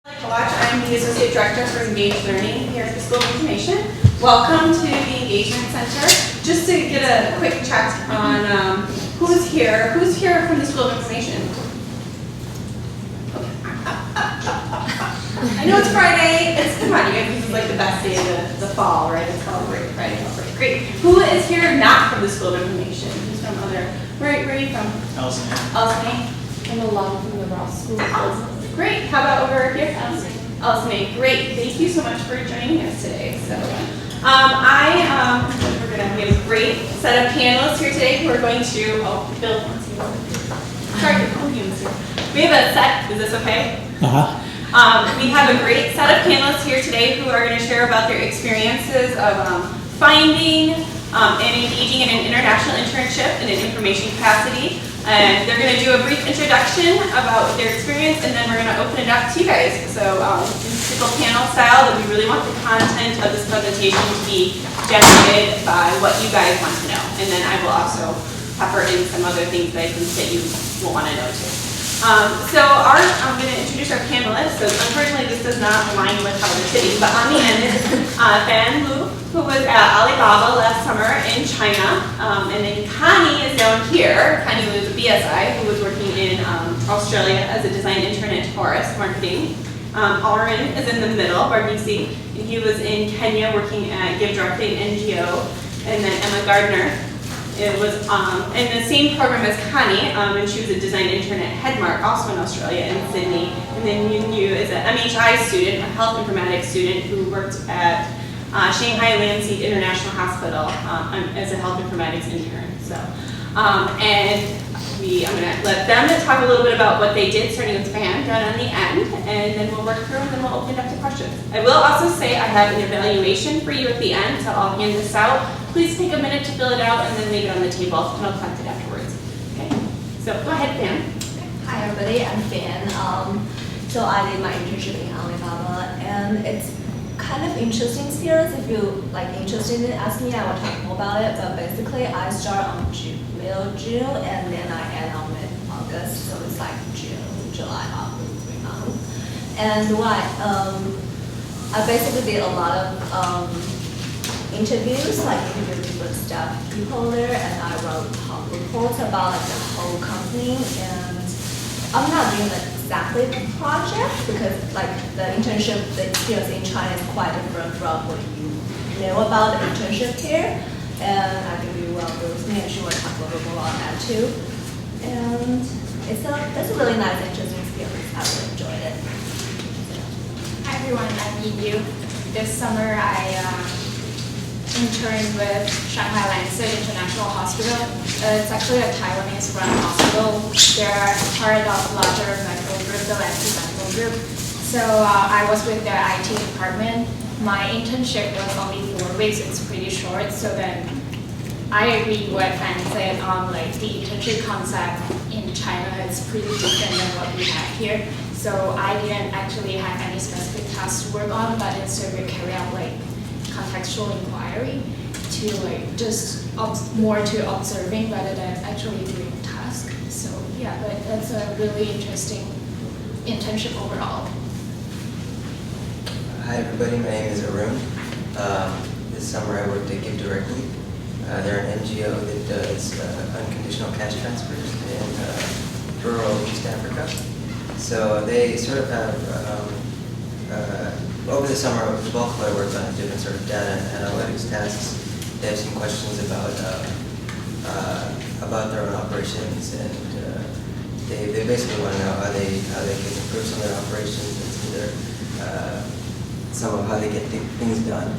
I'm the Associate Director for Engaged Learning here at the School of Information. Welcome to the Engagement Center. Just to get a quick check on who's here. Who's here from the School of Information? I know it's Friday. Come on, you guys, this is like the best day of the fall, right? It's called Great Friday. Great. Who is here not from the School of Information? Who's from other? Where are you from? Allison. Allison. I'm along from the Ross School. Great. How about over here? Allison. Great. Thank you so much for joining us today. So, we have a great set of panelists here today who are going to, Bill, sorry, we have a set, is this okay? We have a great set of panelists here today who are going to share about their experiences of finding and engaging in an international internship in an information capacity. And they're going to do a brief introduction about their experience, and then we're going to open it up to you guys. So in typical panel style, that we really want the content of this presentation to be generated by what you guys want to know. And then I will also pepper in some other things that I think that you will want to know too. I'm going to introduce our panelists. So unfortunately, this does not align with how they're sitting, but on the end is Fan Lu, who was at Alibaba last summer in China. And then Connie is down here. Connie was a BSI who was working in Australia as a design intern at Taurus Marketing. Aaron is in the middle, Barnisi, and he was in Kenya working at Give Directly, an NGO. And then Emma Gardner. It was in the same program as Connie, and she was a design intern at Headmark, also in Australia, in Sydney. And then Yu is an MHI student, a health informatics student who worked at Shanghai Landseed International Hospital as a health informatics intern. So, I'm going to let them talk a little bit about what they did, starting with Fan down on the end, and then we'll work through and then we'll open it up to questions. I will also say I have an evaluation for you at the end, so I'll hand this out. Please take a minute to fill it out and then leave it on the table, and I'll collect it afterwards. Okay? So go ahead, Fan. Hi everybody, I'm Fan. So I did my internship in Alibaba, and it's kind of interesting series. If you interested in asking me, I will talk more about it. But basically, I start on middle June, and then I end on mid-August. So it's like June, July, August, 3 months. And I basically did a lot of interviews, interviewed different staff people there, and I wrote reports about the whole company. And I'm not doing exactly the project because the internship, the experience in China is quite different from what you know about the internship here. And I think you will go with me, and she will talk a little bit more on that too. And it's a really nice, interesting experience. I really enjoyed it. Hi everyone, I'm Yu. This summer I interned with Shanghai Landseed International Hospital. It's actually a Taiwanese-run hospital. They're part of a larger medical group, the Landseed Medical Group. So I was with their IT department. My internship was only 4 weeks. It's pretty short. So then I agree with Fan said on the internship concept in China is pretty different than what we have here. So I didn't actually have any specific tasks to work on, but instead we carry out contextual inquiry to just more to observing rather than actually doing tasks. So yeah, but that's a really interesting internship overall. Hi everybody, my name is Arun. This summer I worked at Give Directly. They're an NGO that does unconditional cash transfers in rural East Africa. So they sort of have over the summer, the bulk of what I worked on is different sort of data and analytics tasks. They have some questions about their own operations, and they basically want to know how they can improve some of their operations and some of how they get things done.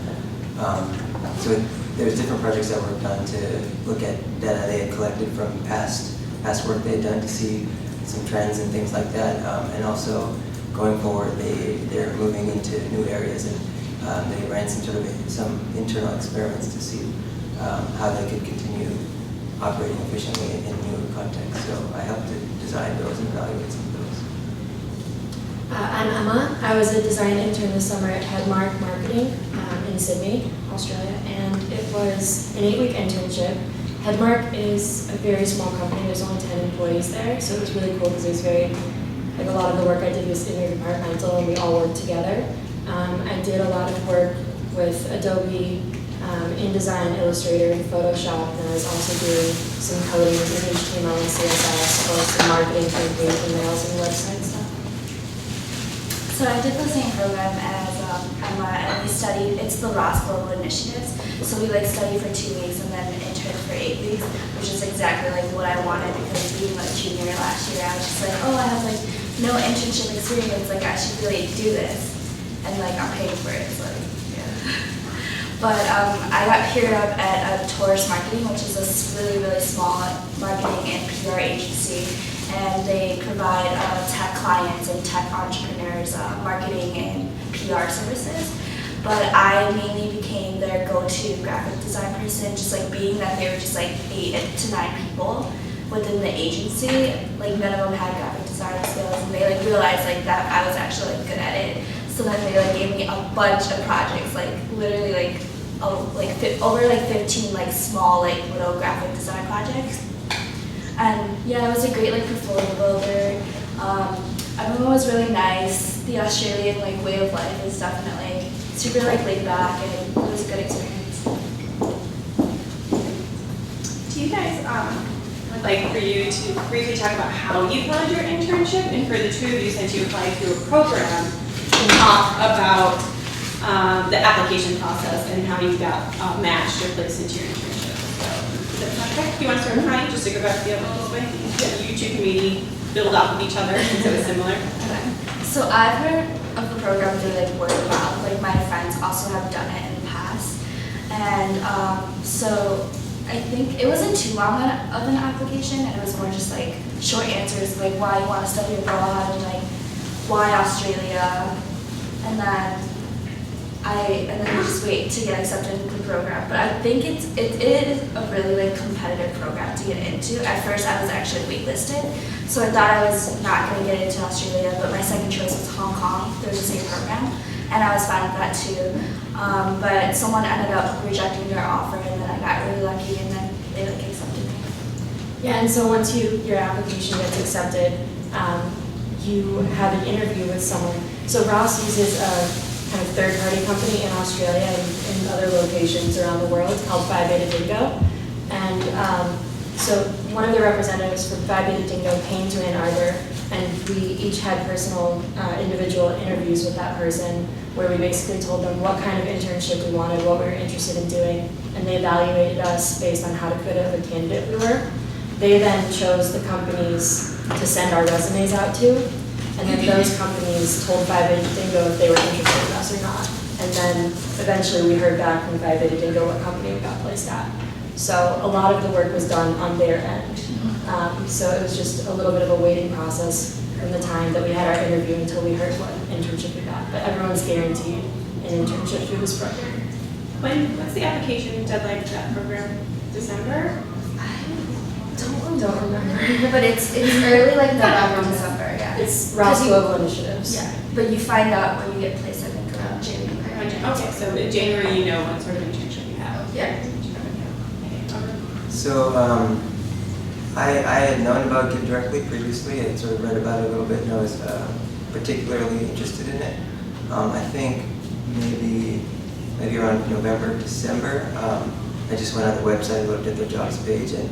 So there's different projects that were done to look at data they had collected from past work they had done to see some trends and things like that, and also going forward, they're moving into new areas, and they ran some internal experiments to see how they could continue operating efficiently in new contexts. So I helped to design those and evaluate some of those. I'm Emma. I was a design intern this summer at Headmark Marketing in Sydney, Australia, and it was an 8-week internship. Headmark is a very small company. There's only 10 employees there, so it was really cool because it was very Like a lot of the work I did was interdepartmental, and we all worked together. I did a lot of work with Adobe, InDesign, Illustrator, and Photoshop, and I was also doing some coding in HTML and CSS, for some marketing campaign emails and website stuff. So I did the same program as Emma, and we studied, it's the Ross Global Initiatives. So we like study for 2 weeks and then intern for 8 weeks, which is exactly like what I wanted, because being like junior last year, I was just like, oh, I have like no internship experience, like I should really do this. And like I'm paying for it, so like, yeah. But I got paired up at Taurus Marketing, which is a really, really small marketing and PR agency. And they provide tech clients and tech entrepreneurs marketing and PR services. But I mainly became their go-to graphic design person, just like being that they were just like 8 to 9 people within the agency. Like none of them had graphic design skills, and they like realized like that I was actually like good at it. So then they like gave me a bunch of projects, like literally like over like 15 like small like little graphic design projects. And yeah, it was a great like portfolio builder. Everyone was really nice. The Australian like way of life is definitely super like laid back, and it was a good experience. Do you guys would like for you to briefly talk about how you found your internship, and for the two of you, since you applied through a program, talk about the application process and how you got matched or placed into your internship. So, does that sound okay? You want to start with Ryan, just to go back to the other way? Yeah, you two can maybe build off of each other since it was similar. Okay. So I've heard of the program through like word of mouth. Like my friends also have done it in the past, and so I think it wasn't too long of an application, and it was more just like short answers, like why you want to study abroad and like why Australia, and then you just wait to get accepted into the program. But I think it is a really like competitive program to get into. At first I was actually waitlisted, so I thought I was not going to get into Australia, but my second choice was Hong Kong through the same program, and I was fine with that too. But someone ended up rejecting their offer, and then I got really lucky, and then they like accepted me. Yeah, and so once your application gets accepted, you have an interview with someone. So Ross uses a kind of third-party company in Australia and in other locations around the world called Phi Beta Dingo. And so one of the representatives for Phi Beta Dingo came to Ann Arbor, and we each had personal, individual interviews with that person, where we basically told them what kind of internship we wanted, what we were interested in doing, and they evaluated us based on how good of a candidate we were. They then chose the companies to send our resumes out to, and then those companies told Phi Beta Dingo if they were interested in us or not. And then eventually we heard back from Phi Beta Dingo what company we got placed at. So a lot of the work was done on their end. So it was just a little bit of a waiting process from the time that we had our interview until we heard what internship we got. But everyone's guaranteed an internship through this program. What's the application deadline for that program? December? I don't remember, but it's early like November, December, yeah. It's Ross Global Initiatives. Yeah, but you find out when you get placed, I think, around January. Okay, so in January you know what sort of internship you have. Yeah. So I had known about Give Directly previously. I had sort of read about it a little bit, and I was particularly interested in it. I think maybe around November, December, I just went on the website and looked at their jobs page, and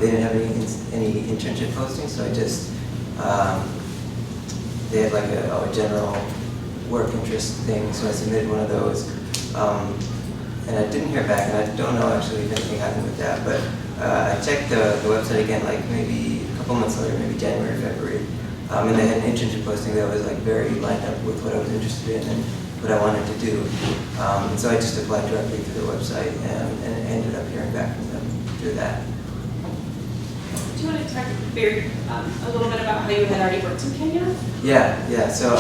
they didn't have any internship postings, so I just, they had like a general work interest thing, so I submitted one of those. And I didn't hear back, and I don't know actually if anything happened with that, but I checked the website again like maybe a couple months later, maybe January, February, and they had an internship posting that was like very lined up with what I was interested in and what I wanted to do. And so I just applied directly through the website and ended up hearing back from them through that. Do you want to talk a little bit about how you had already worked in Kenya? Yeah. So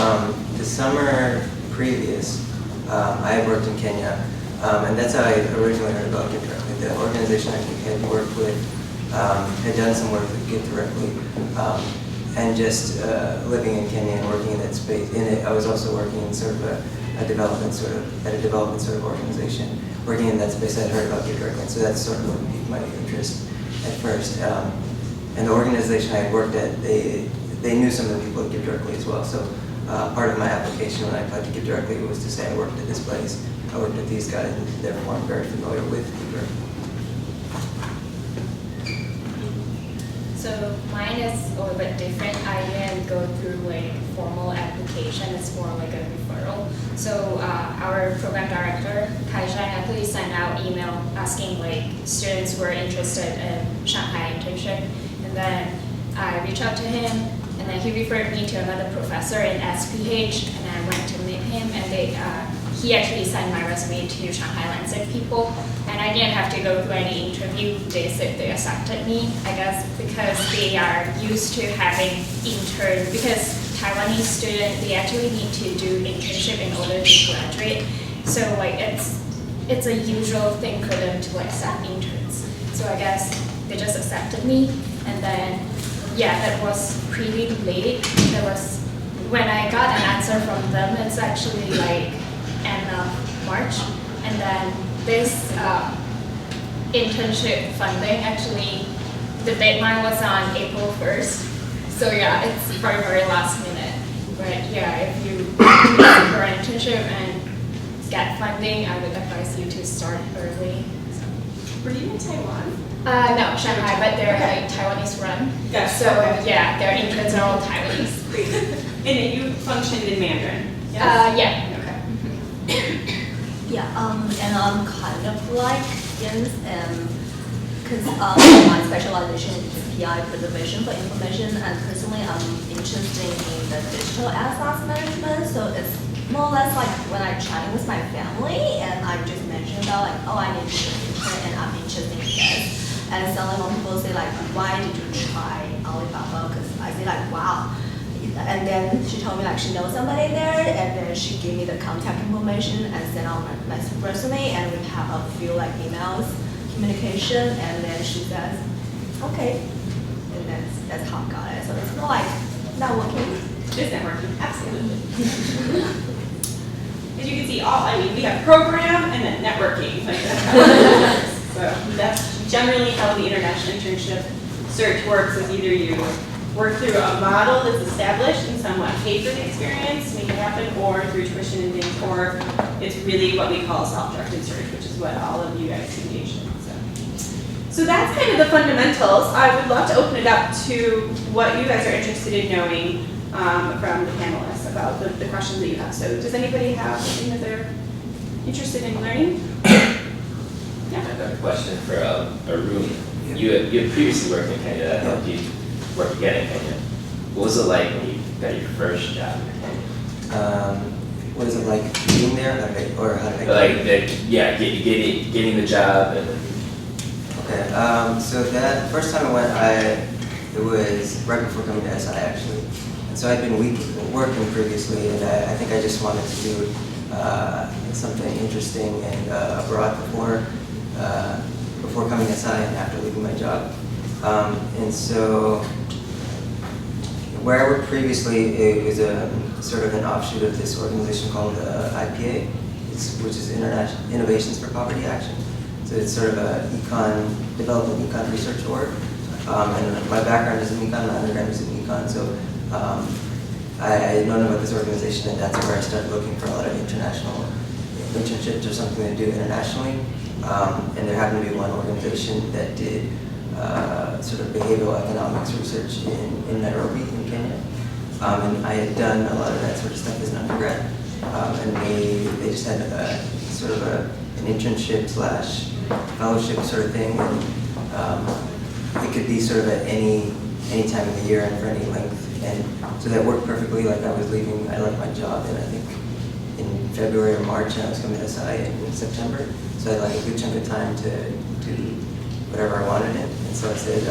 the summer previous, I had worked in Kenya, and that's how I originally heard about Give Directly. The organization I had worked with had done some work with Give Directly, and just living in Kenya and working in that space. In it, I was also working in sort of a development sort of organization. Working in that space, I had heard about Give Directly, so that's sort of what piqued my interest at first. And the organization I had worked at, they knew some of the people at Give Directly as well. So part of my application when I applied to Give Directly was to say I worked at this place, I worked with these guys, and therefore I'm very familiar with Give Directly. So mine is a little bit different. I didn't go through like formal application. It's more like a referral. So our program director, Kai Zhang, actually sent out email asking like students who were interested in Shanghai internship. And then I reached out to him, and then he referred me to another professor in SPH, and I went to meet him, and he actually sent my resume to Shanghai Lancet people, and I didn't have to go through any interview. They said they accepted me, I guess, because they are used to having intern, because Taiwanese students, they actually need to do internship in order to graduate. So like it's a usual thing for them to accept interns. So I guess they just accepted me, and then yeah, that was pretty late. That was when I got an answer from them. It's actually like end of March, and then this internship funding, actually the deadline was on April 1st. So yeah, it's very, very last minute. But yeah, if you apply for an internship and get funding, I would advise you to start early. So. Were you in Taiwan? No, Shanghai, but they're like Taiwanese run. Gotcha. So yeah, their interns are all Taiwanese. And then you functioned in Mandarin? Yes? Yeah. Okay. Yeah, and I'm kind of like Jens, because my specialization is PI preservation for information, and personally I'm interested in the digital assets management. So it's more or less like when I'm chatting with my family, and I just mentioned about like, oh, I need to do intern, and I'm interested in this. And suddenly when people say like, why did you try Alibaba? Because I say like, wow. And then she told me like she knows somebody there, and then she gave me the contact information and sent out my resume, and we have a few like emails, communication, and then she says, okay, and that's how I got it. So it's more like networking. Just networking, absolutely. As you can see, we have program and then networking. Like that's how it works. So that's generally how the international internship search works, is either you work through a model that's established and somewhat pay for the experience, make it happen, or through tuition and things, or it's really what we call self-directed search, which is what all of you guys engage in. So that's kind of the fundamentals. I would love to open it up to what you guys are interested in knowing from the panelists about the questions that you have. So does anybody have something that they're interested in learning? I have a question for Arun. You had previously worked in Kenya. I helped you work again in Kenya. What was it like when you got your first job in Kenya? What is it like being there, or how did I getting the job and then. Okay, so that first time I went, it was right before coming to SI actually, and so I'd been working previously, and I think I just wanted to do something interesting and abroad before coming to SI and after leaving my job, and so where I worked previously, it was a sort of an offshoot of this organization called IPA, which is Innovations for Poverty Action. So it's sort of a development econ research org. And my background is in econ, my undergrad was in econ, so I had known about this organization, and that's where I started looking for a lot of international internships or something to do internationally. And there happened to be one organization that did sort of behavioral economics research in Nairobi, in Kenya. And I had done a lot of that sort of stuff as an undergrad. And they just had sort of an internship / fellowship sort of thing, and it could be sort of at any time of the year and for any length, and so that worked perfectly. Like I was leaving, I left my job in I think in February or March, and I was coming to SI in September, so I had like a good chunk of time to do whatever I wanted in, and so I said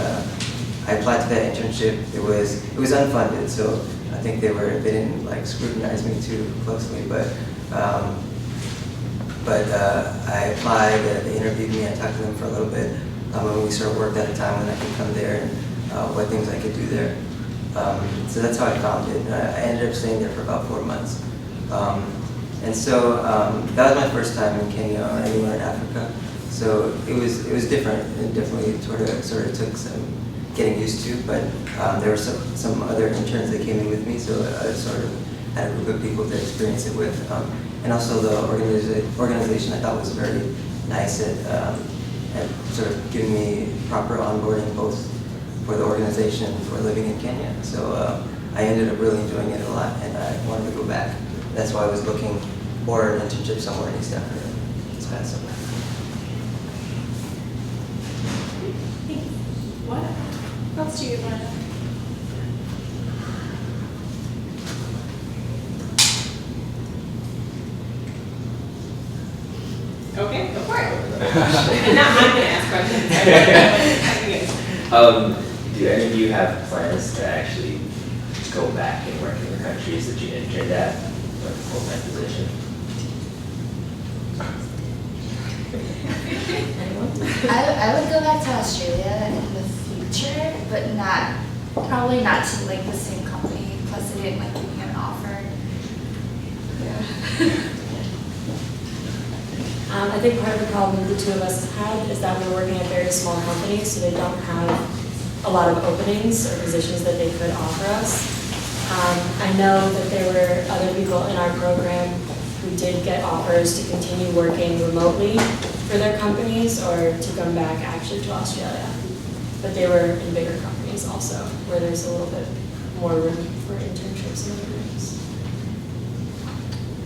I applied to that internship. It was unfunded, so I think they didn't like scrutinize me too closely, but I applied, they interviewed me, I talked to them for a little bit, and we sort of worked out a time when I could come there and what things I could do there. So that's how I found it. And I ended up staying there for about 4 months. And so that was my first time in Kenya or anywhere in Africa. So it was different. It definitely sort of took some getting used to, but there were some other interns that came in with me, so I sort of had a group of people to experience it with. And also the organization I thought was very nice at sort of giving me proper onboarding both for the organization and for living in Kenya. So I ended up really enjoying it a lot, and I wanted to go back. That's why I was looking for an internship somewhere in East Africa this past summer. What else do you want to know? Okay, go for it. And now I'm going to ask questions. Do any of you have plans to actually go back and work in the countries that you interned at, like a full-time position? I would go back to Australia in the future, but probably not to like the same company. Plus, they didn't like give me an offer. Yeah. I think part of the problem the two of us had is that we're working at very small companies, so they don't have a lot of openings or positions that they could offer us. I know that there were other people in our program who did get offers to continue working remotely for their companies or to come back actually to Australia. But they were in bigger companies also, where there's a little bit more room for internships and other rooms.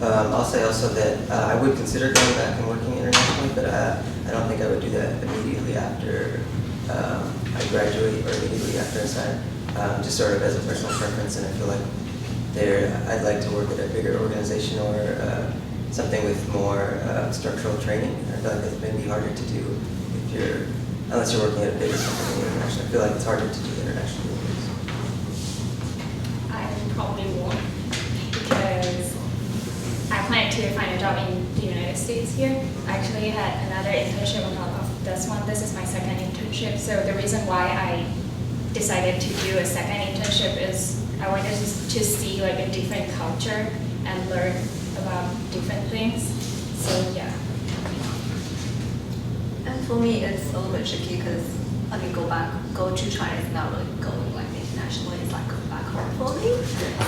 I'll say also that I would consider going back and working internationally, but I don't think I would do that immediately after I graduate or immediately after INSIDE, just sort of as a personal preference. And I feel like I'd like to work at a bigger organization or something with more structural training. I feel like that's maybe harder to do unless you're working at a bigger company internationally. I feel like it's harder to do internationally. I probably won't, because I plan to find a job in the United States here. I actually had another internship on top of this one. This is my second internship. So the reason why I decided to do a second internship is I wanted to see like a different culture and learn about different things. So yeah. And for me, it's a little bit tricky because I mean, go to China is not really going like internationally. It's like going back home for me.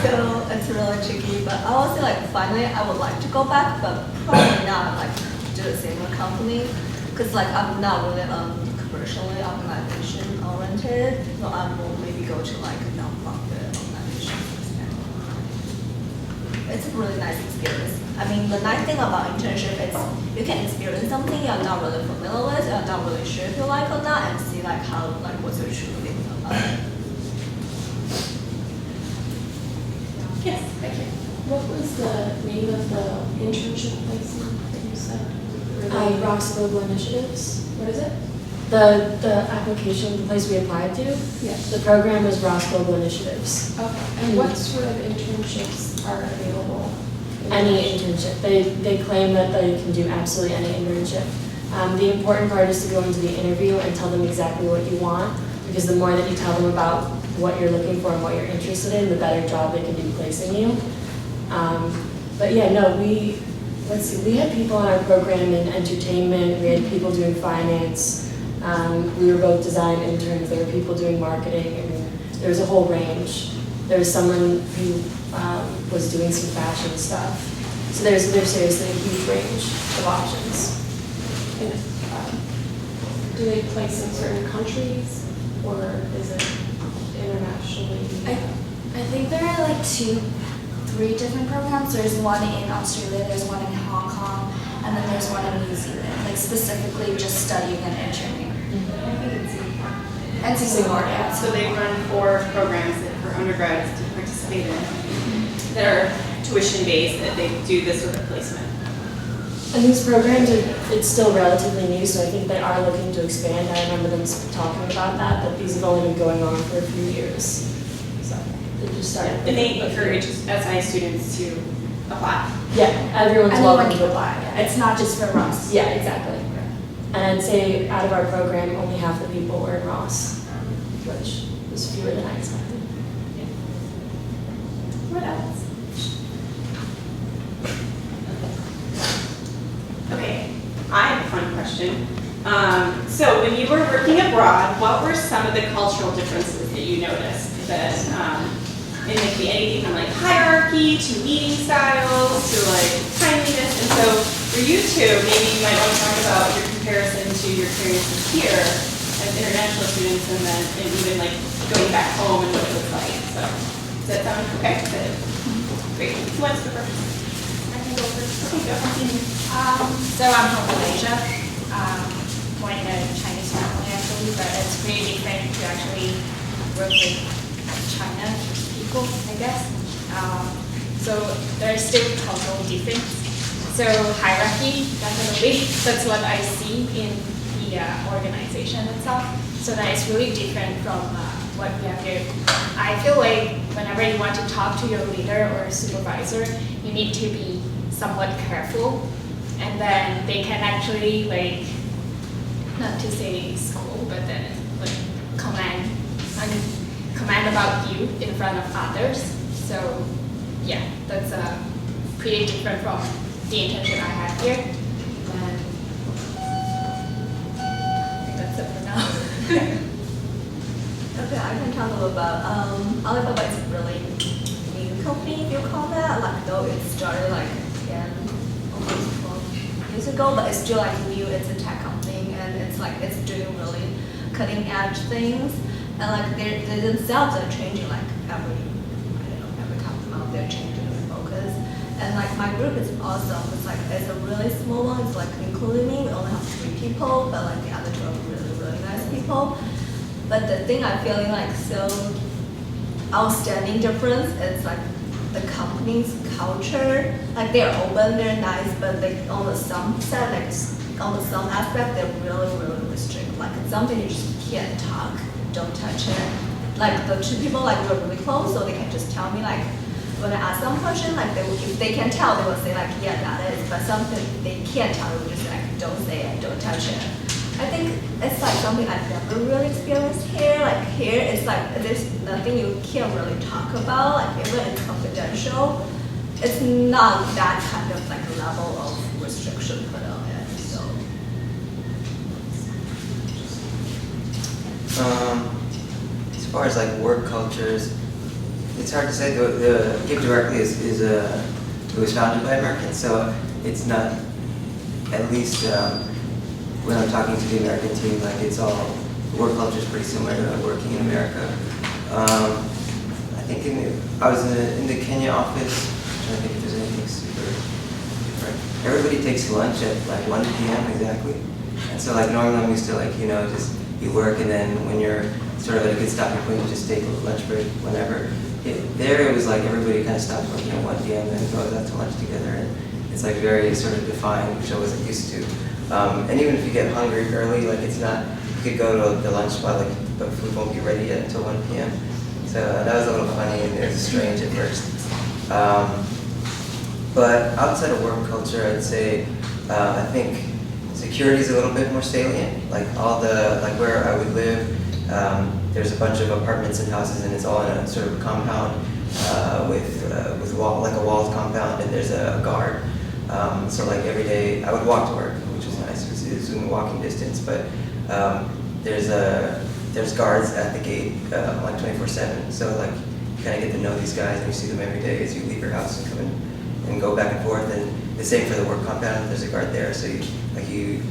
So it's really tricky. But I would say like finally I would like to go back, but probably not like do the same company because like I'm not really commercially organization oriented. So I will maybe go to like a non-profit organization instead. It's a really nice experience. I mean, the nice thing about internship is you can experience something you're not really familiar with, you're not really sure if you like or not, and see like how like what's your true feeling about it. Yes, thank you. What was the name of the internship placement that you said? Ross Global Initiatives. What is it? The application, the place we applied to, Yes. the program was Ross Global Initiatives. Okay. And what sort of internships are available? Any internship. They claim that they can do absolutely any internship. The important part is to go into the interview and tell them exactly what you want, because the more that you tell them about what you're looking for and what you're interested in, the better job they can do placing you. But yeah, no, we had people in our program in entertainment, we had people doing finance, we were both design interns, there were people doing marketing, I mean, there was a whole range. There was someone who was doing some fashion stuff. So there's seriously a huge range of options. And, do they place in certain countries, or is it internationally? I think there are like 3 different programs. There's one in Australia, there's one in Hong Kong, and then there's one in New Zealand, like specifically just studying and interning. And Singapore, yeah. So they run 4 programs that for undergrads to participate in that are tuition-based, that they do this sort of placement. And these programs it's still relatively new, so I think they are looking to expand. I remember them talking about that, but these have only been going on for a few years. So they just started. And they encourage SI students to apply. Yeah, everyone's Anyone welcome to can apply. apply. It's not just for Ross. Yeah, exactly. And I'd say out of our program, only half the people were in Ross, which was fewer than I expected. What else? Okay, I have a fun question. So when you were working abroad, what were some of the cultural differences that you noticed? That it might be anything from like hierarchy to meeting styles to like kindliness. And so for you two, maybe you might want to talk about your comparison to your experiences here as international students, and then even like going back home and what it was like. So does that sound okay? Good. Great. Who wants to go first? I can go first. Okay, go. So I'm from Malaysia, born in a Chinese family actually, but it's pretty different to actually work with China people, I guess. So there's still cultural difference. So hierarchy, definitely, that's what I see in the organization itself. So that is really different from what we have here. I feel like whenever you want to talk to your leader or supervisor, you need to be somewhat careful, and then they can actually like, not to say school, but then like command about you in front of others. So yeah, that's pretty different from the internship I had here. And I think that's it for now. Okay, I can talk a little about Alibaba is a really new company, if you call that. Like though it started like 10, almost 12 years ago, but it's still like new. It's a tech company, and it's like it's doing really cutting edge things. And like they themselves are changing like every couple months they're changing their focus. And like my group is awesome. It's a really small one. It's like including me, we only have 3 people, but like the other 2 are really nice people. But the thing I'm feeling like so outstanding difference is like the company's culture. Like they're open, they're nice, but they on the some side, like on the some aspect, they're really strict. Like it's something you just can't talk, don't touch it. Like the 2 people like we're really close, so they can just tell me like when I ask some question, like if they can tell, they will say like yeah that is. But something they can't tell, they will just like don't say it, don't touch it. I think it's like something I've never really experienced here. Like here, it's like there's nothing you can't really talk about. Like even it's confidential, it's not that kind of like level of restriction put on it. So. As far as like work cultures, it's hard to say. The Give Directly it was founded by Americans, so it's not, at least when I'm talking to the American team, like it's all, the work culture is pretty similar to working in America. I think I was in the Kenya office. I don't think if there's anything super different. Everybody takes lunch at like 1 p.m. exactly, and so like normally I'm used to like just you work, and then when you're sort of at a good stopping point, you just take a lunch break whenever. There it was like everybody kind of stops working at 1 p.m. and goes out to lunch together, and it's like very sort of defined, which I wasn't used to. And even if you get hungry early, like it's not, you could go to the lunch spot, like, but food won't be ready yet until 1 p.m. So that was a little funny and it was strange at first. But outside of work culture, I'd say I think security is a little bit more salient. Like like where I would live, there's a bunch of apartments and houses, and it's all in a sort of a compound with wall, like a walled compound, and there's a guard. So like every day I would walk to work, which is nice because it's in walking distance. But there's guards at the gate like 24/7. So like you kind of get to know these guys, and you see them every day as you leave your house and come in and go back and forth. And the same for the work compound. There's a guard there, so you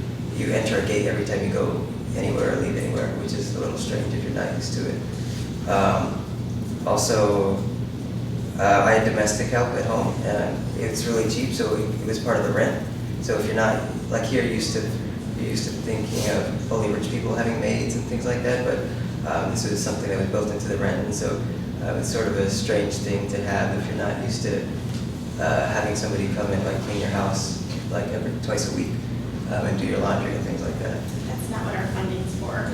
enter a gate every time you go anywhere or leave anywhere, which is a little strange if you're not used to it. Also, I had domestic help at home, and it's really cheap, so it was part of the rent. So if you're not, like here, you're used to thinking of only rich people having maids and things like that, but this was something that was built into the rent, and so it's sort of a strange thing to have if you're not used to having somebody come and like clean your house like twice a week and do your laundry and things like that. That's not what our funding's for.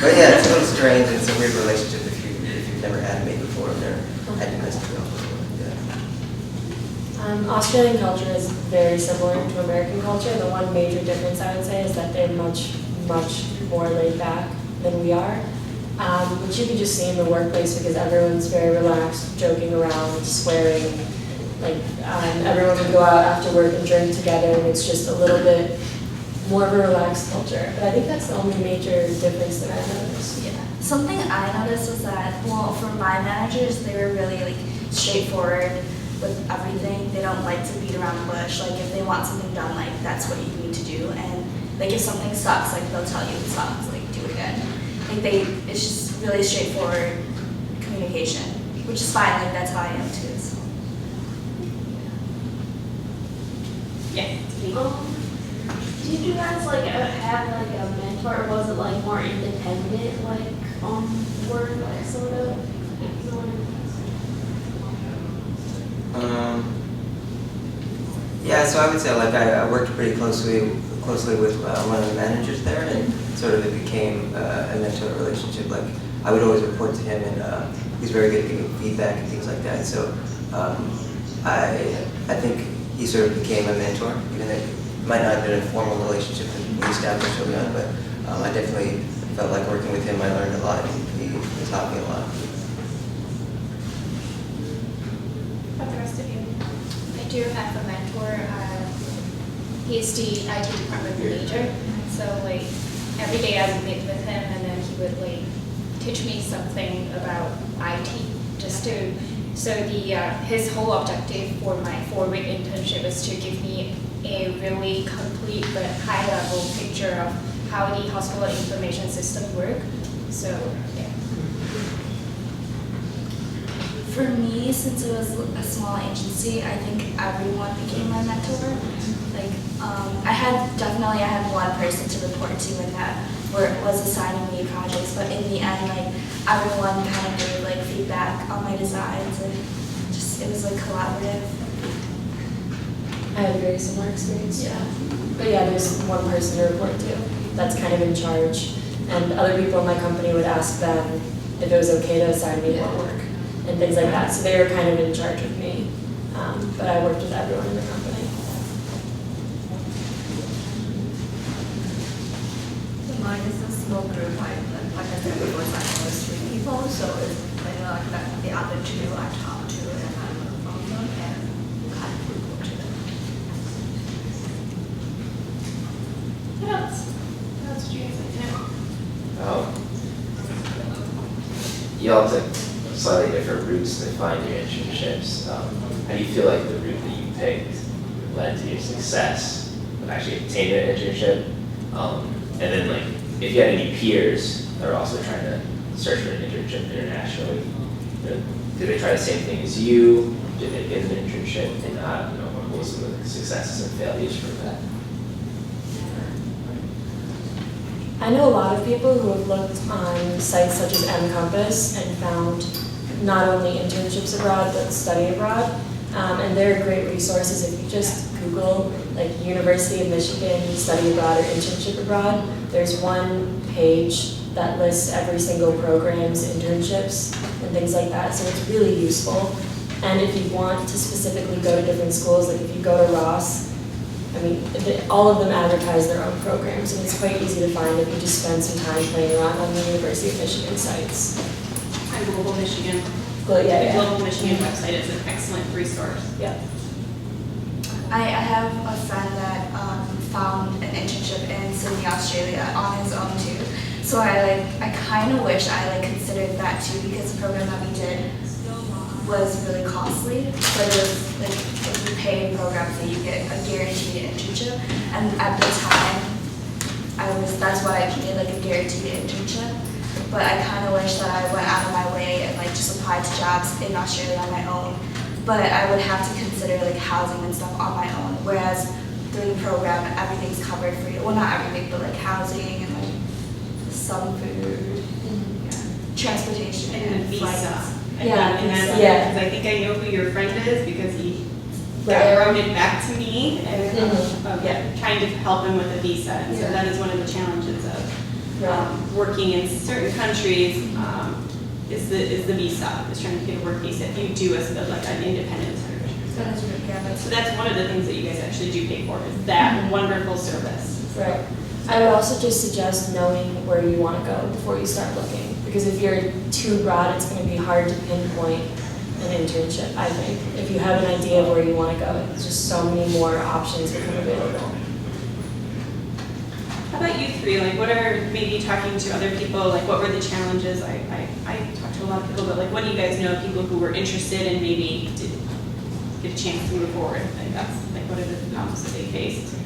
But yeah, it's a little strange. It's a weird relationship if you've never had a maid before and never had domestic help before. Yeah. Australian culture is very similar to American culture. The one major difference I would say is that they're much more laid back than we are, which you can just see in the workplace because everyone's very relaxed, joking around, swearing, Like, everyone would go out after work and drink together, and it's just a little bit more of a relaxed culture. But I think that's the only major difference that I noticed. Yeah. Something I noticed was that, well, for my managers, they were really like straightforward with everything. They don't like to beat around the bush. Like if they want something done, like that's what you need to do. And like if something sucks, like they'll tell you it sucks, like do it again. Like it's just really straightforward communication, which is fine. Like that's how I am too. So. Yeah. Did you guys like have like a mentor, or was it like more independent, like work, like sort of? Yeah, so I would say like I worked pretty closely with one of the managers there, and sort of it became a mentor relationship. Like I would always report to him, and he's very good at giving feedback and things like that. So I think he sort of became a mentor, even though it might not have been a formal relationship that we established early on, but I definitely felt like working with him I learned a lot, and he taught me a lot. How about the rest of you? I do have a mentor. He's the IT department manager. So like every day I would meet with him, and then he would like teach me something about IT. So his whole objective for my 4-week internship is to give me a really complete but high-level picture of how the hospital information system work. So yeah. For me, since it was a small agency, I think everyone became my mentor. Like, I had one person to report to, and that was assigning me projects. But in the end, like everyone kind of gave like feedback on my designs, and it was like collaborative. I had a very similar experience. Yeah. But yeah, there's one person to report to that's kind of in charge, and other people in my company would ask them if it was okay to assign me more work and things like that. So they were kind of in charge of me, but I worked with everyone in the company. Mine is a small group. Like I said, it was like almost 3 people. So it's like that the other 2 I talked to, and I learned from them and kind of report to them. What else? What else did you guys like to know? You all took slightly different routes to find your internships. How do you feel like the route that you picked led to your success of actually obtaining an internship? And then like, if you had any peers that are also trying to search for an internship internationally, did they try the same thing as you? Did they get an internship? Did not? What were some of the successes and failures for that? I know a lot of people who have looked on sites such as mCompass and found not only internships abroad, but study abroad. And they're great resources if you just Google like University of Michigan study abroad or internship abroad. There's one page that lists every single program's internships and things like that, so it's really useful. And if you want to specifically go to different schools, like if you go to Ross, I mean, all of them advertise their own programs, and it's quite easy to find if you just spend some time playing around on the University of Michigan sites. And Global Michigan. Well, yeah, The Global Michigan website is an excellent resource. Yeah. I have a friend that found an internship in Sydney, Australia on his own too. So I kind of wish I considered that too, because the program that we did was really costly. But it was like if you pay programs that you get a guaranteed internship. And at the time, that's why I needed a guaranteed internship. But I kind of wish that I went out of my way and just applied to jobs in Australia on my own. But I would have to consider housing and stuff on my own. Whereas through the program, everything's covered for you. Well, not everything, but housing and some food, transportation, And the flights. visa. Yeah, Because I think I know who your friend is because he wrote it back to me and trying to help him with a visa. And so that is one of the challenges of working in certain countries. Is the visa, is trying to get a work visa if you do an independent search. So that's one of the things that you guys actually do pay for, is that wonderful service. Right. I would also just suggest knowing where you want to go before you start looking, because if you're too broad, it's going to be hard to pinpoint an internship, I think. If you have an idea of where you want to go, it's just so many more options become available. How about you three? Like, what are, maybe talking to other people, like, what were the challenges? I talked to a lot of people, but like, what do you guys know of people who were interested and maybe did get a chance to move forward? Like, that's, like, what are the problems that they faced?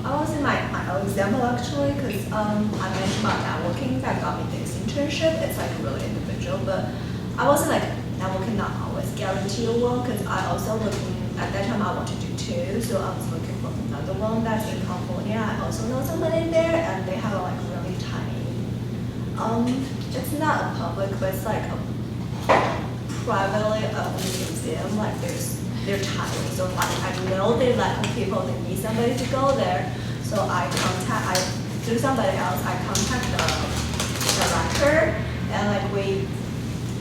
I was in my own example actually, because I mentioned about networking that got me this internship. It's like really individual, but I wasn't like networking not always guarantee a one, because I also looking at that time I wanted to do two, so I was looking for another one that's in California. I also know somebody there, and they have a like really tiny. It's not a public, but it's like a privately owned museum. Like they're tiny, so like I know they lack people, they need somebody to go there. So through somebody else, I contact the director, and like we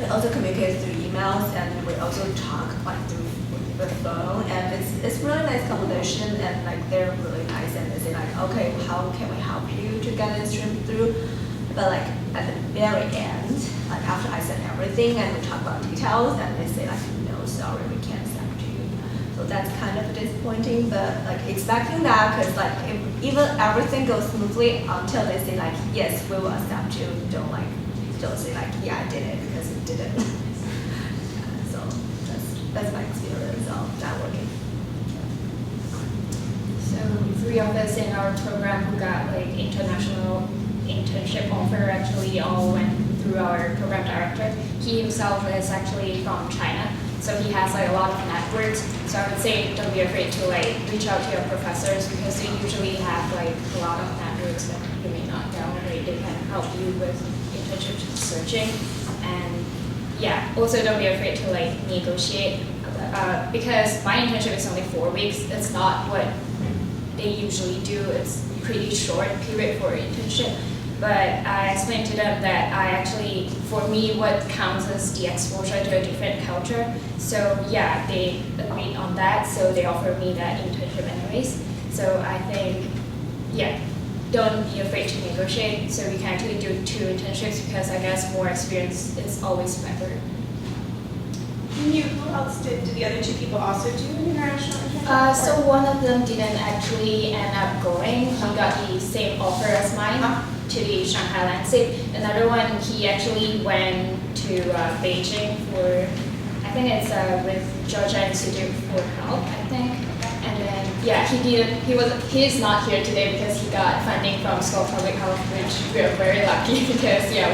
also communicate through emails, and we also talk like through the phone, and it's really nice conversation, and like they're really nice, and they say like, okay, how can we help you to get this trip through? But like at the very end, like after I send everything and we talk about details, and they say like, no, sorry, we can't send you. So that's kind of disappointing, but like expecting that, because like if even everything goes smoothly until they say like, yes, we will accept you. Don't say like, yeah, I did it, because it didn't. So that's my experience of networking. So 3 of us in our program who got like international internship offer actually all went through our program director. He himself is actually from China, so he has like a lot of networks. So I would say don't be afraid to like reach out to your professors, because they usually have like a lot of networks that you may not know. They can help you with internship searching. And yeah, also don't be afraid to like negotiate, because my internship is only 4 weeks. It's not what they usually do. It's pretty short period for internship. But I explained to them that for me, what counts is the exposure to a different culture. So yeah, they agreed on that, so they offered me that internship anyways. So I think, yeah, don't be afraid to negotiate. So we can actually do 2 internships, because I guess more experience is always better. Who else did the other 2 people also do an international internship? So one of them didn't actually end up going. He got the same offer as mine to the Shanghai Landscape. Another one, he actually went to Beijing for, I think it's with Georgia Institute for Health, I think. And then yeah, he's not here today because he got funding from School of Public Health, which we're very lucky because yeah,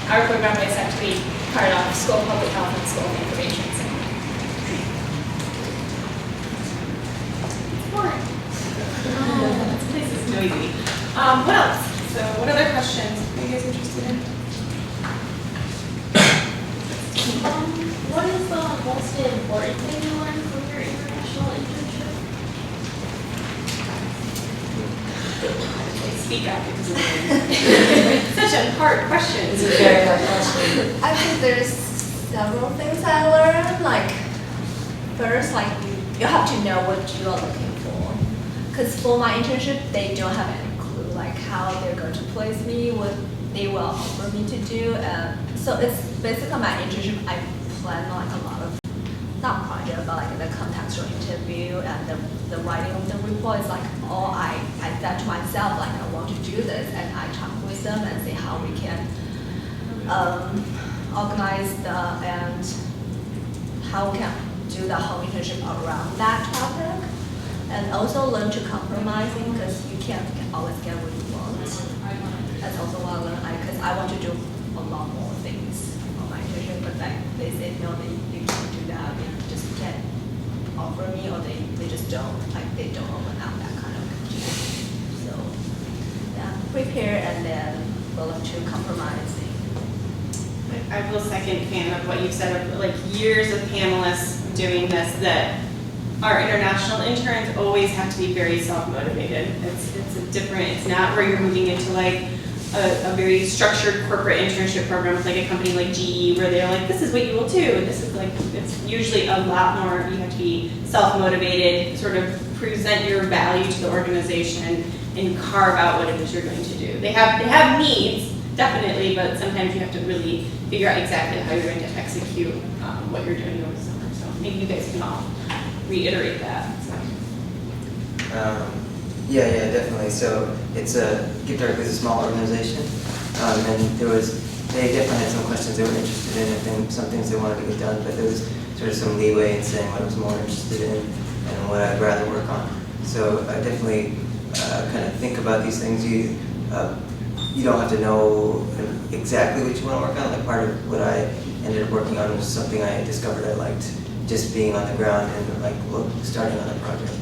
our program is actually part of School of Public Health and School of Information. This place is noisy. What else? So what other questions are you guys interested in? What is the most important thing you learned from your international internship? Speak up because it's such a hard question. It's a very hard question. I think there's several things I learned. Like first, like you have to know what you are looking for. Because for my internship, they don't have any clue like how they're going to place me, what they will offer me to do. So it's basically my internship. I plan like a lot of not project, but like the contextual interview and the writing of the report is like all I said to myself like I want to do this, and I talk with them and see how we can organize and how we can do the whole internship around that topic, and also learn to compromising because you can't always get what you want. That's also what I learned because I want to do a lot more things on my internship, but like they said no, they can't do that. They just can't offer me, or they just don't they don't open out that kind of opportunity. So yeah, prepare and then willing to compromising. I will second fan of what you've said of like years of panelists doing this, that our international interns always have to be very self-motivated. It's not where you're moving into like a very structured corporate internship program with like a company like GE where they're like, this is what you will do. And this is like, it's usually a lot more, you have to be self-motivated, sort of present your value to the organization and carve out what it is you're going to do. They have needs, definitely, but sometimes you have to really figure out exactly how you're going to execute what you're doing over the summer. So maybe you guys can all reiterate that. So. Yeah, definitely. So it's Give Directly is a small organization, and they definitely had some questions they were interested in, and then some things they wanted to get done, but there was sort of some leeway in saying what I was more interested in and what I'd rather work on. So I definitely kind of think about these things. You don't have to know exactly what you want to work on. Like part of what I ended up working on was something I discovered I liked, just being on the ground and like starting on a project.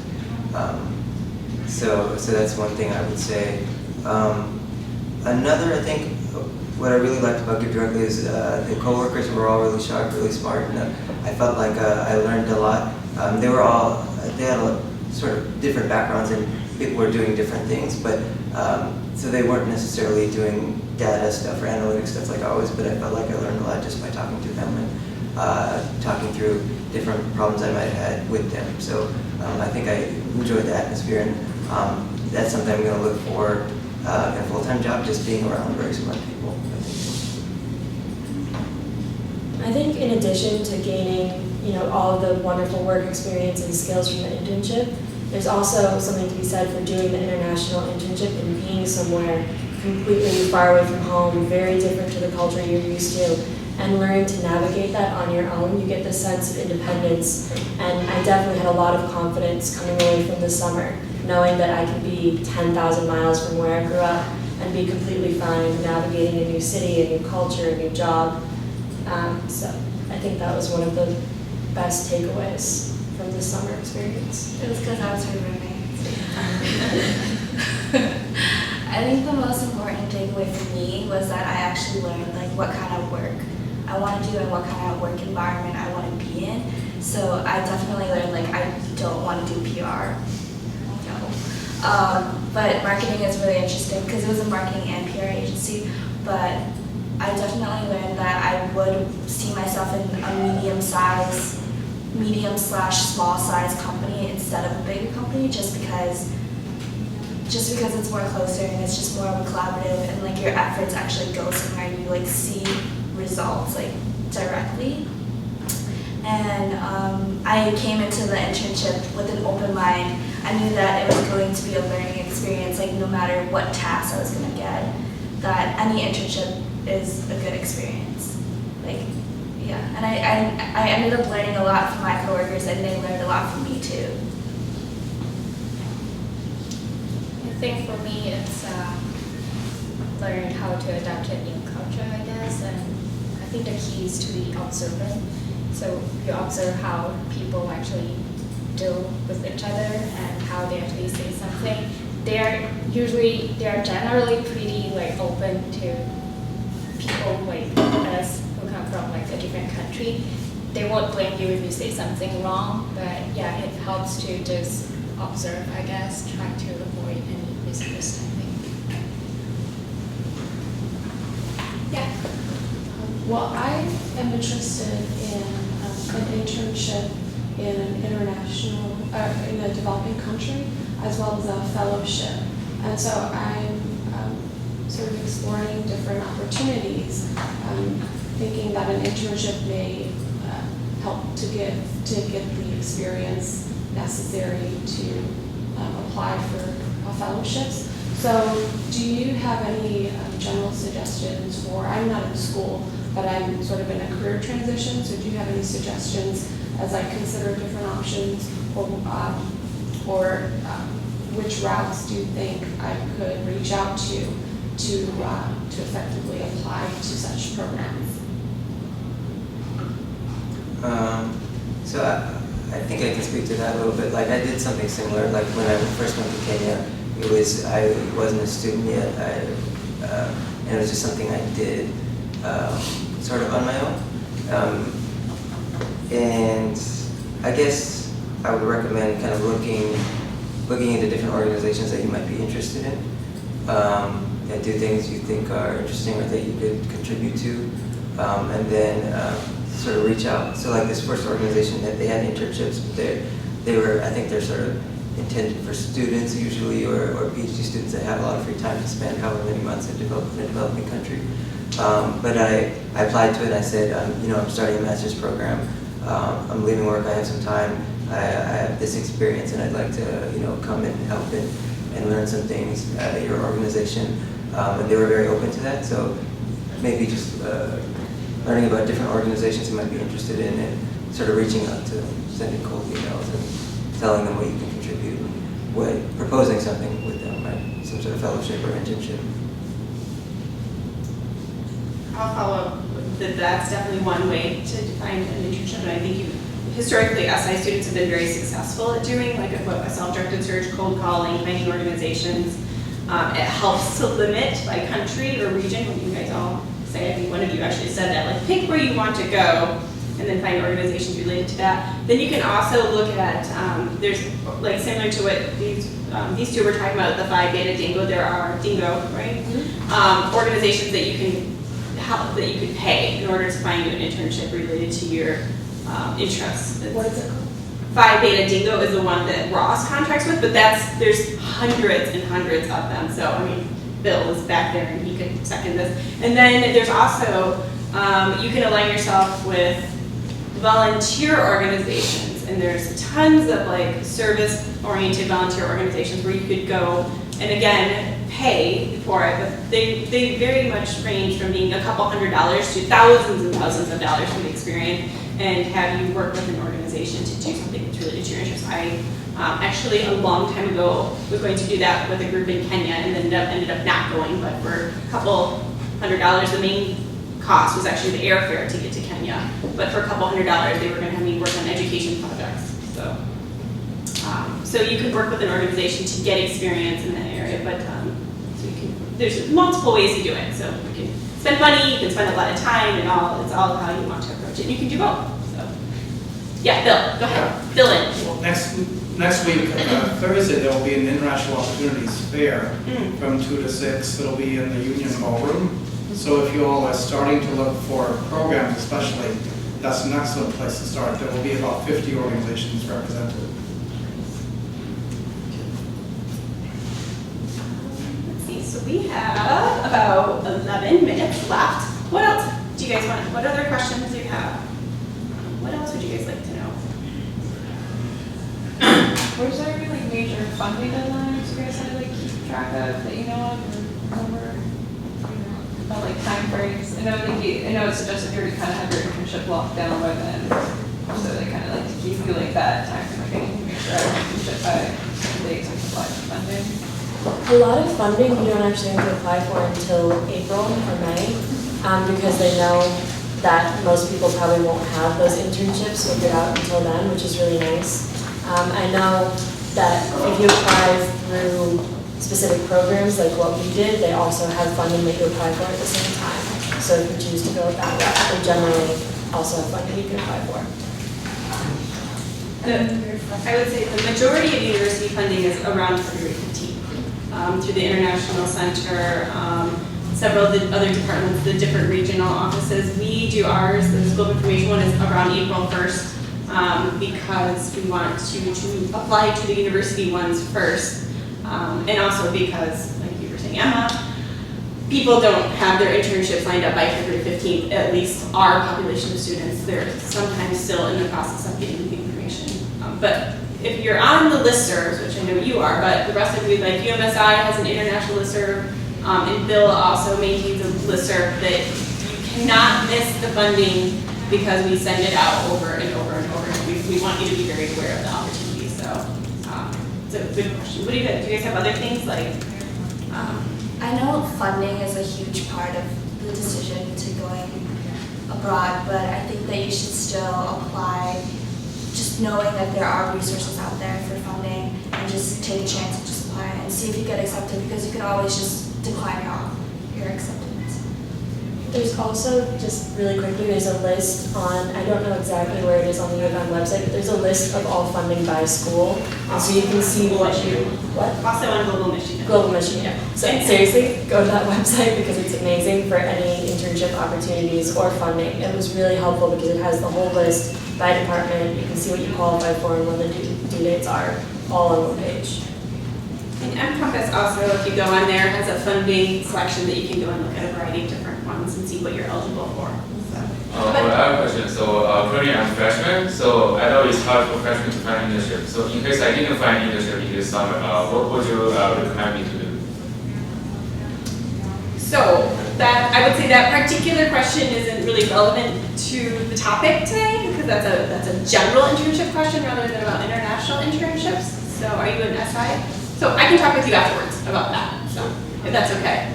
So that's one thing I would say. Another, I think, what I really liked about Give Directly is the coworkers were all really sharp, really smart, and I felt like I learned a lot. They had sort of different backgrounds and people were doing different things, but so they weren't necessarily doing data stuff or analytics stuff like I was, but I felt like I learned a lot just by talking to them and talking through different problems I might have had with them. So I think I enjoyed the atmosphere, and that's something I'm going to look for in a full-time job, just being around very smart people. I think in addition to gaining, all of the wonderful work experience and skills from the internship, there's also something to be said for doing the international internship and being somewhere completely far away from home, very different to the culture you're used to, and learning to navigate that on your own. You get this sense of independence, and I definitely had a lot of confidence coming away from the summer, knowing that I could be 10,000 miles from where I grew up and be completely fine navigating a new city, a new culture, a new job. So I think that was one of the best takeaways from this summer experience. It was because I was her roommate. I think the most important takeaway for me was that I actually learned what kind of work I want to do and what kind of work environment I want to be in. So I definitely learned I don't want to do PR. No. But marketing is really interesting because it was a marketing and PR agency. But I definitely learned that I would see myself in a medium/small size company instead of a bigger company, just because it's more closer and it's just more of a collaborative, and your efforts actually go somewhere and you see results directly. And I came into the internship with an open mind. I knew that it was going to be a learning experience, no matter what task I was going to get, that any internship is a good experience. And I ended up learning a lot from my coworkers, and they learned a lot from me too. I think for me it's learning how to adapt to a new culture, I guess, and I think the key is to be observant. So you observe how people actually deal with each other and how they actually say something. They are generally pretty open to people like us who come from a different country. They won't blame you if you say something wrong, but yeah, it helps to just observe, I guess, try to avoid any misunderstanding. Yeah. Well, I am interested in an internship in an international, in a developing country, as well as a fellowship. And so I'm sort of exploring different opportunities, thinking that an internship may help to get the experience necessary to apply for fellowships. So do you have any general suggestions for, I'm not in school, but I'm sort of in a career transition, so do you have any suggestions as I consider different options, or which routes do you think I could reach out to effectively apply to such programs? So I think I can speak to that a little bit. I did something similar. When I first went to Kenya, I wasn't a student yet. And it was just something I did sort of on my own. And I guess I would recommend kind of looking into different organizations that you might be interested in, and do things you think are interesting or that you could contribute to, and then sort of reach out. So this first organization, that they had internships, but they were, I think they're sort of intended for students usually, or PhD students that have a lot of free time to spend however many months in a developing country. But I applied to it. I said, I'm starting a master's program. I'm leaving work. I have some time. I have this experience, and I'd like to, come and help and learn some things at your organization. And they were very open to that. So maybe just learning about different organizations you might be interested in, and sort of reaching out to them, sending cold emails, and telling them what you can contribute, and proposing something with them, right? Some sort of fellowship or internship. I'll follow up that that's definitely one way to define an internship, and I think historically SI students have been very successful at doing like a self-directed search, cold calling, finding organizations. It helps to limit by country or region. When you guys all say, I think one of you actually said that, like pick where you want to go and then find organizations related to that. Then you can also look at, there's like similar to what these two were talking about, the Phi Beta Dingo, there are Dingo, right? Mm-hmm. Organizations that you can help, that you could pay in order to find you an internship related to your interests. What is it called? Phi Beta Dingo is the one that Ross contracts with, but there's hundreds and hundreds of them. So, I mean, Bill is back there and he could second this. And then there's also, you can align yourself with volunteer organizations. And there's tons of like service-oriented volunteer organizations where you could go and again, pay for it. But they very much range from being a couple $100s to thousands and thousands of dollars for the experience, and have you work with an organization to do something that's related to your interests. I actually, a long time ago, was going to do that with a group in Kenya, and then ended up not going, but for a couple $100, the main cost was actually the airfare to get to Kenya. But for a couple $100, they were going to have me work on education projects. So you can work with an organization to get experience in that area, but there's multiple ways to do it. So you can spend money, you can spend a lot of time, and it's all how you want to approach it. You can do both. So, yeah, Bill, go ahead. Fill in. Well, next week, Thursday, there will be an International Opportunities Fair from 2 to 6. It'll be in the Union Ballroom. So if you all are starting to look for programs, especially, that's an excellent place to start. There will be about 50 organizations represented. So we have about 11 minutes left. What else do you guys want? What other questions do you have? What else would you guys like to know? Was there any like major funding deadlines you guys had to like keep track of that you know of or remember? About like time frames. I know it's suggested you already kind of have your internship locked down by then, so they kind of like to keep you like that time frame. Like, I need to make sure I have my internship by certain dates and apply for funding. A lot of funding you don't actually have to apply for until April or May, because they know that most people probably won't have those internships figured out until then, which is really nice. I know that if you apply through specific programs like what we did, they also have funding that you apply for at the same time. So if you choose to go that route, they generally also have funding you can apply for. I would say the majority of university funding is around February 15th. Through the International Center, several of the other departments, the different regional offices. We do ours, the School of Information one is around April 1st because we want to apply to the university ones first. And also because, like you were saying, Emma, people don't have their internships lined up by February 15th, at least our population of students. They're sometimes still in the process of getting the information. But if you're on the listservs, which I know you are, but the rest of you, like UMSI has an international listserv, and Bill also maintains a listserv that you cannot miss the funding because we send it out over and over and over. We want you to be very aware of the opportunities. So it's a good question. What do you guys have other things like? I know funding is a huge part of the decision to going abroad, but I think that you should still apply just knowing that there are resources out there for funding, and just take a chance and just apply and see if you get accepted, because you can always just decline your acceptance. There's also, just really quickly, there's a list on, I don't know exactly where it is on the U of M website, but there's a list of all funding by school. And so you can see what you, what? Also on Global Michigan. Global Michigan, yeah. So seriously, go to that website because it's amazing for any internship opportunities or funding. It was really helpful because it has the whole list by department. You can see what you qualify for and when the due dates are, all on one page. And Compass also, if you go on there, has a funding selection that you can go and look at a variety of different ones and see what you're eligible for. So. Well, I have a question. So currently I'm a freshman, so I know it's hard for freshmen to find internship. So in case I didn't find internship in this summer, what would you recommend me to do? So that I would say that particular question isn't really relevant to the topic today because that's a general internship question rather than about international internships. So are you an SI? So I can talk with you afterwards about that, so if that's okay.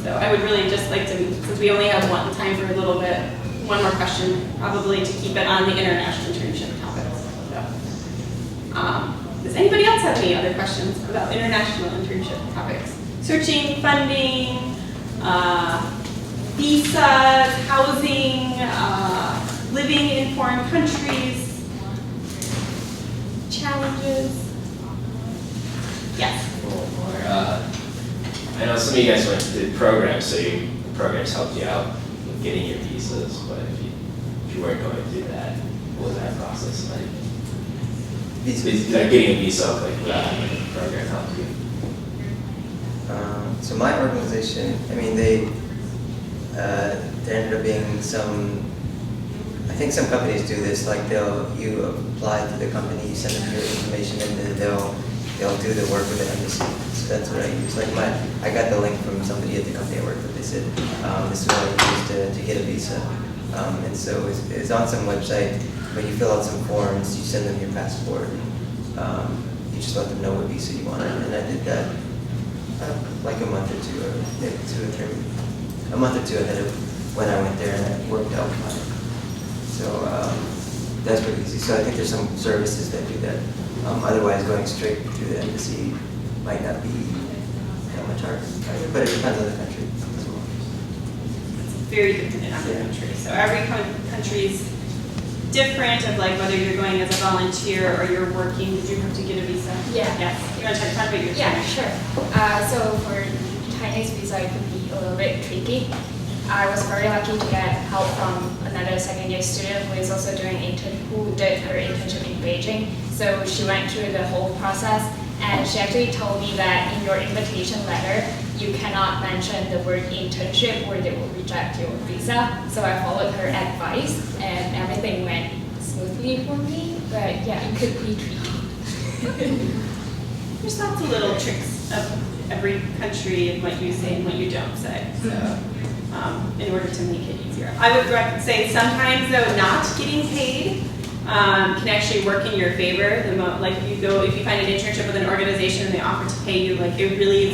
So I would really just like to, since we only have one time for a little bit, one more question, probably to keep it on the international internship topics. So, does anybody else have any other questions about international internship topics? Searching, funding, visas, housing, living in foreign countries, challenges. Yes. Or, I know some of you guys went to the programs, so the programs helped you out with getting your visas, but if you weren't going to do that, what was that process like? Getting a visa, like the program helped you? So my organization, I mean, there ended up being some, I think some companies do this, like you apply to the company, you send them your information, and then they'll do the work with the embassy. So that's what I use. Like I got the link from somebody at the company I work with. They said this is what I used to get a visa. And so it's on some website, but you fill out some forms, you send them your passport, and you just let them know what visa you want. And I did that like a month or two, or maybe 2 or 3, a month or 2 ahead of when I went there, and it worked out fine. So that's pretty easy. So I think there's some services that do that. Otherwise, going straight through the embassy might not be that much harder, but it depends on the country as well. It's very dependent on the country. So every country is different of like whether you're going as a volunteer or you're working. Did you have to get a visa? Yeah. Yes. You want to talk about your Yeah, sure. So for Chinese visa, it could be a little bit tricky. I was very lucky to get help from another second-year student who is also who did her internship in Beijing. So she went through the whole process, and she actually told me that in your invitation letter, you cannot mention the word internship or they will reject your visa. So I followed her advice, and everything went smoothly for me. But yeah, it could be tricky. There's lots of little tricks of every country and what you say and what you don't say. So. In order to make it easier. I would say sometimes though not getting paid can actually work in your favor. Like if you find an internship with an organization and they offer to pay you, like it really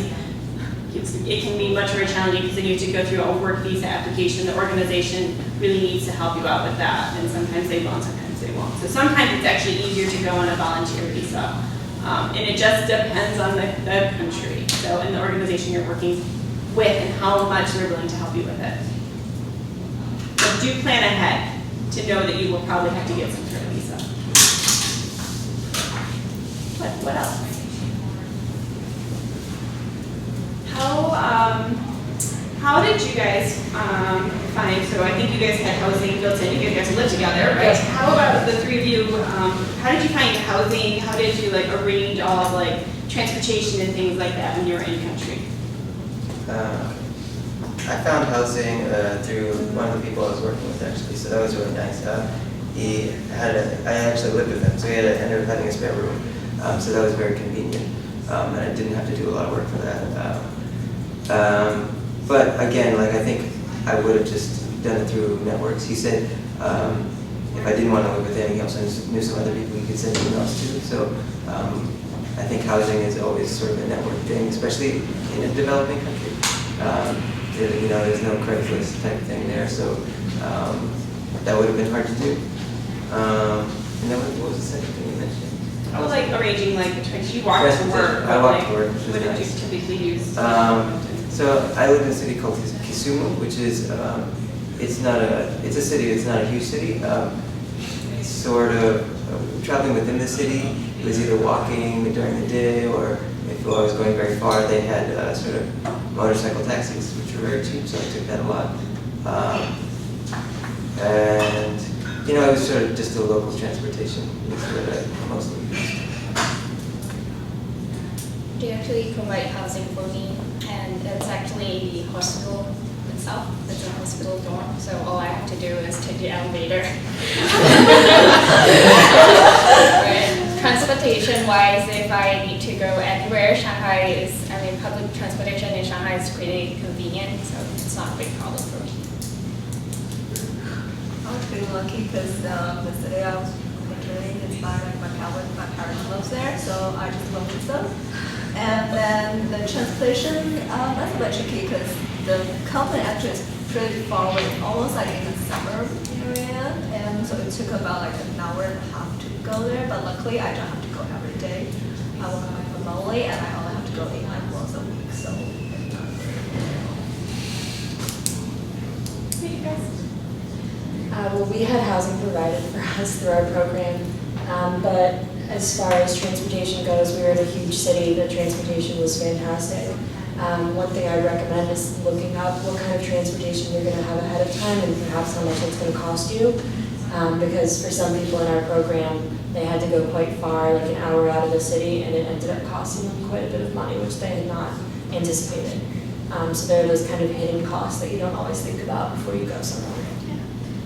is, it can be much more challenging because then you have to go through a work visa application. The organization really needs to help you out with that, and sometimes they will, sometimes they won't. So sometimes it's actually easier to go on a volunteer visa, and it just depends on the country. So in the organization you're working with and how much they're willing to help you with it. But do plan ahead to know that you will probably have to get some sort of visa. What else? How did you guys find, so I think you guys had housing built in, you guys live together, right? Yes. How about the 3 of you, how did you find housing? How did you like arrange all of like transportation and things like that when you were in country? I found housing through one of the people I was working with actually, so that was really nice. I actually lived with him, so he ended up having a spare room, so that was very convenient, and I didn't have to do a lot of work for that. But again, like I think I would have just done it through networks. He said if I didn't want to live with him, he also knew some other people he could send emails to. So I think housing is always sort of a network thing, especially in a developing country. There's no Craigslist type thing there, so that would have been hard to do. And then what was the second thing you mentioned? Well, like arranging like the trains. You walk to work. I walked to work, which was What did nice. you typically use? So I live in a city called Kisumu, which is it's a city, it's not a huge city. Sort of traveling within the city, it was either walking during the day, or if I was going very far, they had sort of motorcycle taxis, which were very cheap, so I took that a lot. And it was sort of just a local transportation is what I mostly used. They actually provide housing for me, and it's actually the hospital itself. It's a hospital dorm, so all I have to do is take the elevator. Transportation-wise, if I need to go anywhere, public transportation in Shanghai is pretty convenient, so it's not a big problem for me. I was pretty lucky because the city I was literally inspired by my parents live there, so I just went with them. And then the transportation, that's a bit tricky because the company actually is pretty far away, almost like in the suburb area, and so it took about like an hour and a half to go there, but luckily I don't have to go every day. I work remotely and I only have to go 8 nights once a week, so it's not Well, we had housing provided for us through our program, but as far as transportation goes, we were in a huge city. The transportation was fantastic. One thing I recommend is looking up what kind of transportation you're going to have ahead of time and perhaps how much it's going to cost you. Because for some people in our program, they had to go quite far, like an hour out of the city, and it ended up costing them quite a bit of money, which they had not anticipated. So there are those kind of hidden costs that you don't always think about before you go somewhere.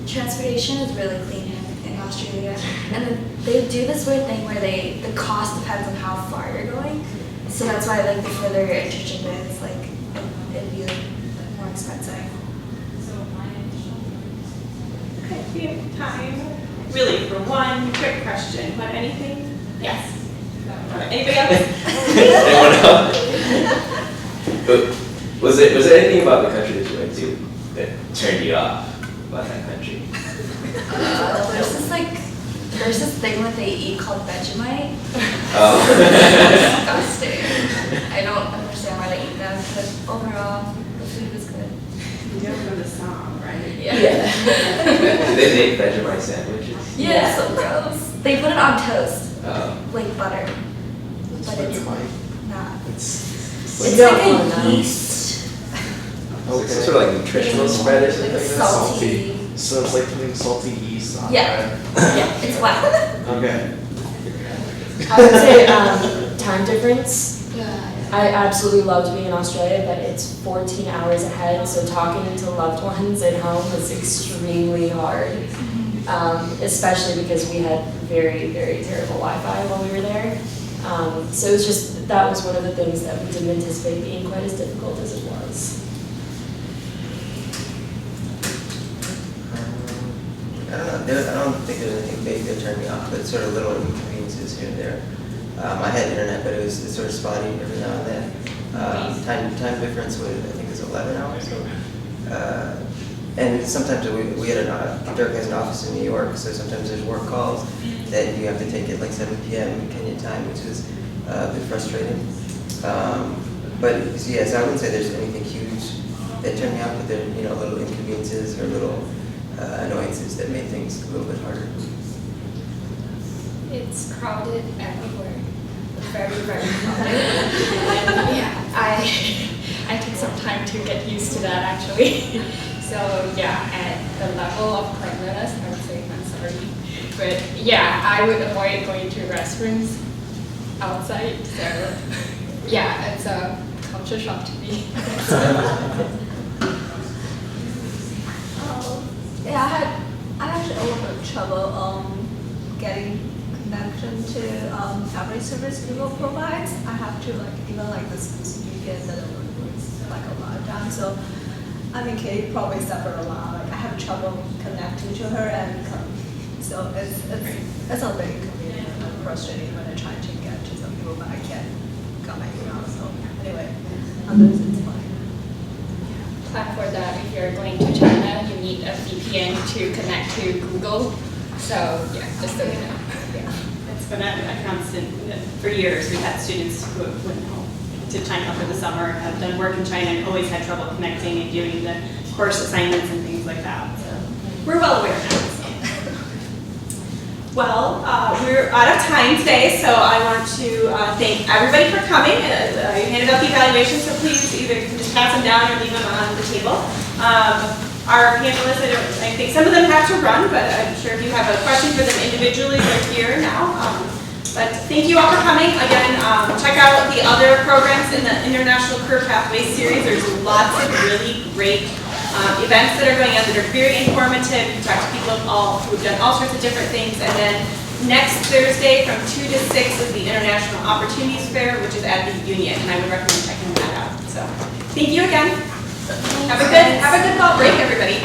Transportation is really clean in Australia, and then they do this weird thing where the cost depends on how far you're going. So that's why like the further your internship is, like it'd be more expensive. Okay, we have time, really, for one quick question. What, anything? Yes. Anybody else? Anyone else? But was there anything about the country that you went to that turned you off about that country? There's this thing that they eat called Vegemite. Oh. Disgusting. I don't understand why they eat them, but overall, the food was good. You don't know the song, right? Yeah. They make Vegemite sandwiches. Yeah, so gross. They put it on toast, Oh. like butter. But it's not. It's It's like a yeast. Some sort of like nutritional spread or something like that? Salty. So it's like putting salty yeast on Yeah. bread. Yeah, it's wet. Okay. I would say time difference. I absolutely loved being in Australia, but it's 14 hours ahead, so talking to loved ones at home was extremely hard, especially because we had very, very terrible Wi-Fi while we were there. So it was just, that was one of the things that we didn't anticipate being quite as difficult as it was. I don't think there's anything big that turned me off, but sort of little inconveniences here and there. I had internet, but it's sort of spotty every now and then. Time difference was, I think, is 11 hours. So, and sometimes we had Dirk has an office in New York, so sometimes there's work calls that you have to take at like 7 p.m. Kenya time, which is a bit frustrating. But yes, I wouldn't say there's anything huge that turned me off, but there are little inconveniences or little annoyances that made things a little bit harder. It's crowded everywhere. Very, very crowded. And yeah, I took some time to get used to that actually. So yeah, at the level of cleanliness, I would say I'm sorry. But yeah, I would avoid going to restrooms outside. So yeah, it's a culture shock to me. Yeah, I actually a little bit of trouble getting connection to every service Google provides. I have to even this VPN that works like a lot of times. So I mean, Kate probably suffered a lot. I have trouble connecting to her, and so it's a bit inconvenient and frustrating when I try to get to some people, but I can't come back around. So anyway, others it's fine. Plan for that. If you're going to China, you need a VPN to connect to Google. So yeah, just so you know. Yeah. It's been a constant for years. We've had students who went home to China for the summer, have done work in China, and always had trouble connecting and doing the course assignments and things like that. like that. So we're well aware now. So. Well, we're out of time today, so I want to thank everybody for coming. You handed out the evaluations, so please either just pass them down or leave them on the table. Our panelists, I think some of them have to run, but I'm sure if you have a question for them individually, they're here now. But thank you all for coming. Again, check out the other programs in the International Career Pathways series. There's lots of really great events that are going on that are very informative. You talk to people who've done all sorts of different things. And then next Thursday from 2 to 6 is the International Opportunities Fair, which is at the Union, and I would recommend checking that out. So thank you again. Have a good fall break, everybody.